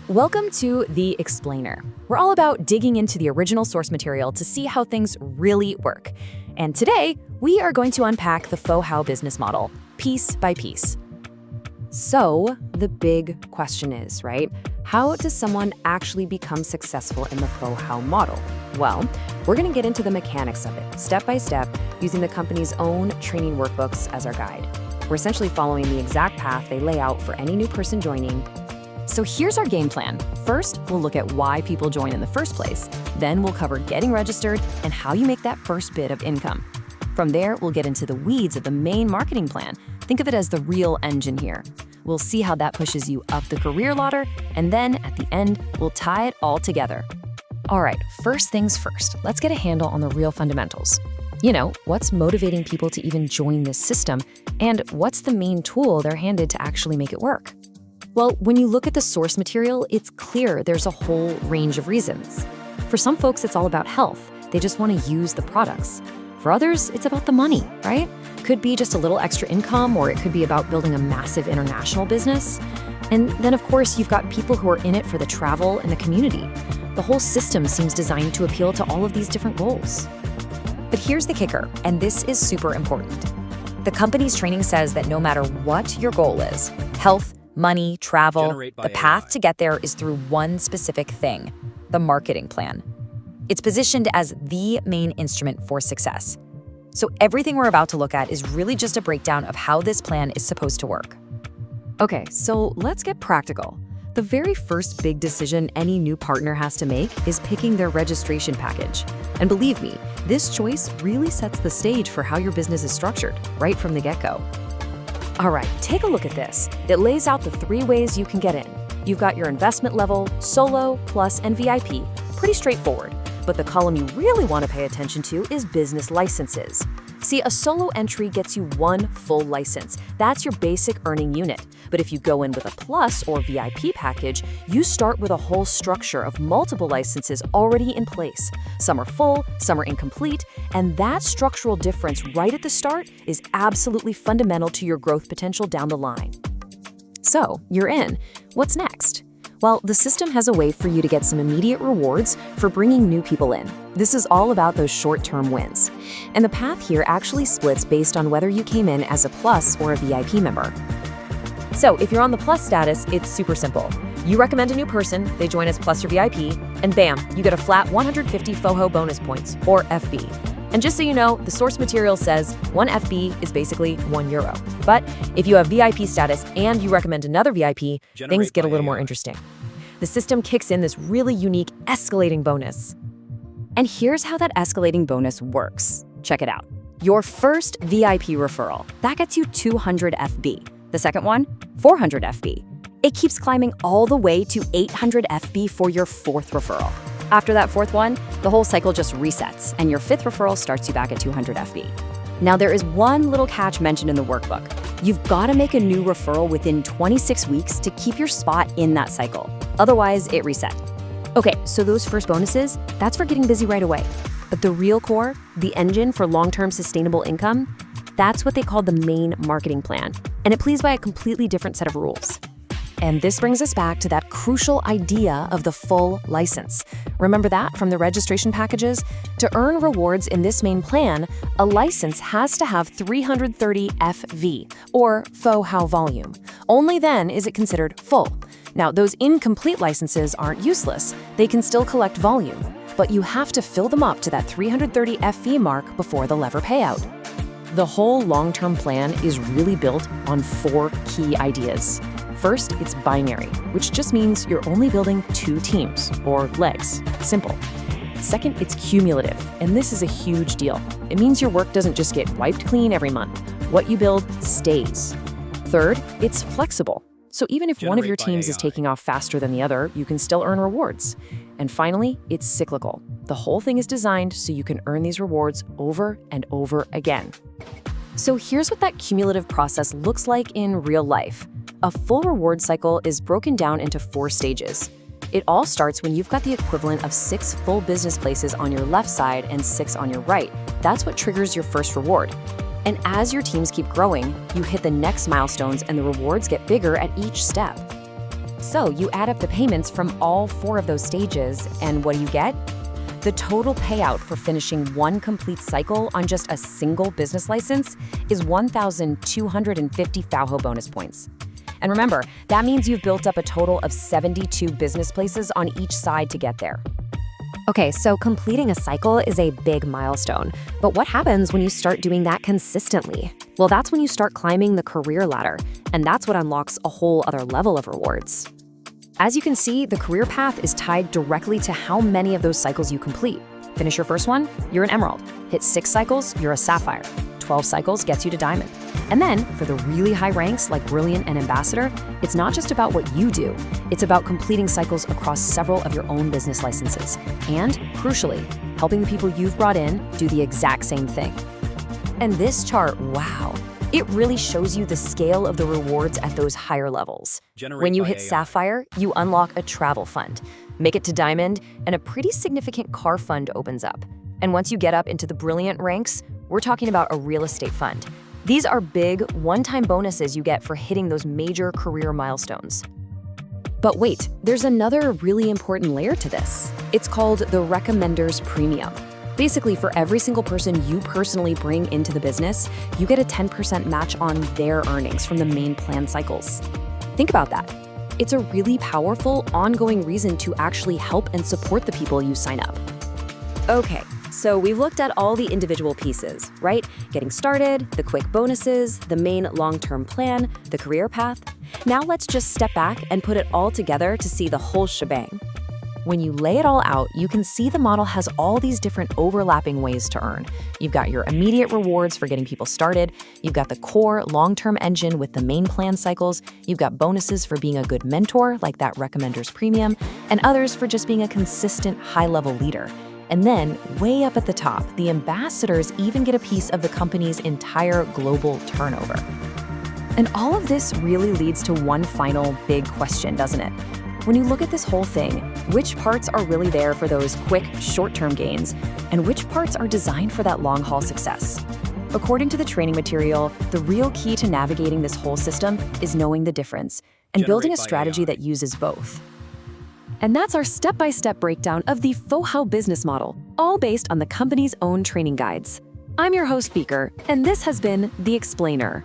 Welcome to The Explainer. We're all about digging into the original source material to see how things really work. And today, we are going to unpack the FOHOW business model, piece by piece. So, the big question is, right? How does someone actually become successful in the FOHOW model? Well, we're going to get into the mechanics of it, step by step, using the company's own training workbooks as our guide. We're essentially following the exact path they lay out for any new person joining. So here's our game plan. First, we'll look at why people join in the first place. Then we'll cover getting registered and how you make that first bit of income. From there, we'll get into the weeds of the main marketing plan. Think of it as the real engine here. We'll see how that pushes you up the career ladder, and then at the end, we'll tie it all together. All right, first things first, let's get a handle on the real fundamentals. You know, what's motivating people to even join this system, and what's the main tool they're handed to actually make it work? Well, when you look at the source material, it's clear there's a whole range of reasons. For some folks, it's all about health. They just want to use the products. For others, it's about the money, right? Could be just a little extra income, or it could be about building a massive international business. And then, of course, you've got people who are in it for the travel and the community. The whole system seems designed to appeal to all of these different goals. But here's the kicker, and this is super important. The company's training says that no matter what your goal is, health, money, travel, the path to get there is through one specific thing, the marketing plan. It's positioned as the main instrument for success. So everything we're about to look at is really just a breakdown of how this plan is supposed to work. Okay, so let's get practical. The very first big decision any new partner has to make is picking their registration package. And believe me, this choice really sets the stage for how your business is structured, right from the get-go. All right, take a look at this. It lays out the 3 ways you can get in. You've got your investment level, solo, plus, and VIP. Pretty straightforward. But the column you really want to pay attention to is business licenses. See, a solo entry gets you 1 full license. That's your basic earning unit. But if you go in with a plus or VIP package, you start with a whole structure of multiple licenses already in place. Some are full, some are incomplete, and that structural difference right at the start is absolutely fundamental to your growth potential down the line. So, you're in. What's next? Well, the system has a way for you to get some immediate rewards for bringing new people in. This is all about those short-term wins. And the path here actually splits based on whether you came in as a plus or a VIP member. So if you're on the plus status, it's super simple. You recommend a new person, they join as plus or VIP, and bam, you get a flat 150 FOHOW bonus points, or FB. And just so you know, the source material says 1 FB is basically €1. But if you have VIP status and you recommend another VIP, things get a little more interesting. The system kicks in this really unique escalating bonus. And here's how that escalating bonus works. Check it out. Your first VIP referral, that gets you 200 FB. The second one, 400 FB. It keeps climbing all the way to 800 FB for your 4th referral. After that 4th one, the whole cycle just resets, and your 5th referral starts you back at 200 FB. Now, there is one little catch mentioned in the workbook. You've got to make a new referral within 26 weeks to keep your spot in that cycle. Otherwise, it reset. Okay, so those first bonuses, that's for getting busy right away. But the real core, the engine for long-term sustainable income, that's what they call the main marketing plan. And it plays by a completely different set of rules. And this brings us back to that crucial idea of the full license. Remember that from the registration packages? To earn rewards in this main plan, a license has to have 330 FV, or FOHOW volume. Only then is it considered full. Now, those incomplete licenses aren't useless. They can still collect volume, but you have to fill them up to that 330 FV mark before the lever payout. The whole long-term plan is really built on 4 key ideas. First, it's binary, which just means you're only building 2 teams, or legs. Simple. Second, it's cumulative, and this is a huge deal. It means your work doesn't just get wiped clean every month. What you build stays. Third, it's flexible. So even if one of your teams is taking off faster than the other, you can still earn rewards. And finally, it's cyclical. The whole thing is designed so you can earn these rewards over and over again. So here's what that cumulative process looks like in real life. A full reward cycle is broken down into 4 stages. It all starts when you've got the equivalent of 6 full business places on your left side and 6 on your right. That's what triggers your first reward. And as your teams keep growing, you hit the next milestones and the rewards get bigger at each step. So you add up the payments from all 4 of those stages, and what do you get? The total payout for finishing one complete cycle on just a single business license is 1,250 FOHOW bonus points. And remember, that means you've built up a total of 72 business places on each side to get there. Okay, so completing a cycle is a big milestone. But what happens when you start doing that consistently? Well, that's when you start climbing the career ladder, and that's what unlocks a whole other level of rewards. As you can see, the career path is tied directly to how many of those cycles you complete. Finish your first one, you're an emerald. Hit 6 cycles, you're a sapphire. 12 cycles gets you to diamond. And then, for the really high ranks like brilliant and ambassador, it's not just about what you do, it's about completing cycles across several of your own business licenses. And, crucially, helping the people you've brought in do the exact same thing. And this chart, wow, it really shows you the scale of the rewards at those higher levels. When you hit Sapphire, you unlock a travel fund. Make it to Diamond, and a pretty significant car fund opens up. And once you get up into the Brilliant ranks, we're talking about a real estate fund. These are big, one-time bonuses you get for hitting those major career milestones. But wait, there's another really important layer to this. It's called the Recommender's Premium. Basically, for every single person you personally bring into the business, you get a 10% match on their earnings from the main plan cycles. Think about that. It's a really powerful, ongoing reason to actually help and support the people you sign up. Okay, so we've looked at all the individual pieces, right? Getting started, the quick bonuses, the main long-term plan, the career path. Now let's just step back and put it all together to see the whole shebang. When you lay it all out, you can see the model has all these different overlapping ways to earn. You've got your immediate rewards for getting people started. You've got the core long-term engine with the main plan cycles. You've got bonuses for being a good mentor, like that Recommender's Premium, and others for just being a consistent high-level leader. And then, way up at the top, the ambassadors even get a piece of the company's entire global turnover. And all of this really leads to one final big question, doesn't it? When you look at this whole thing, which parts are really there for those quick, short-term gains, and which parts are designed for that long-haul success? According to the training material, the real key to navigating this whole system is knowing the difference and building a strategy that uses both. And that's our step-by-step breakdown of the FOHOW business model, all based on the company's own training guides. I'm your host, Beaker, and this has been The Explainer.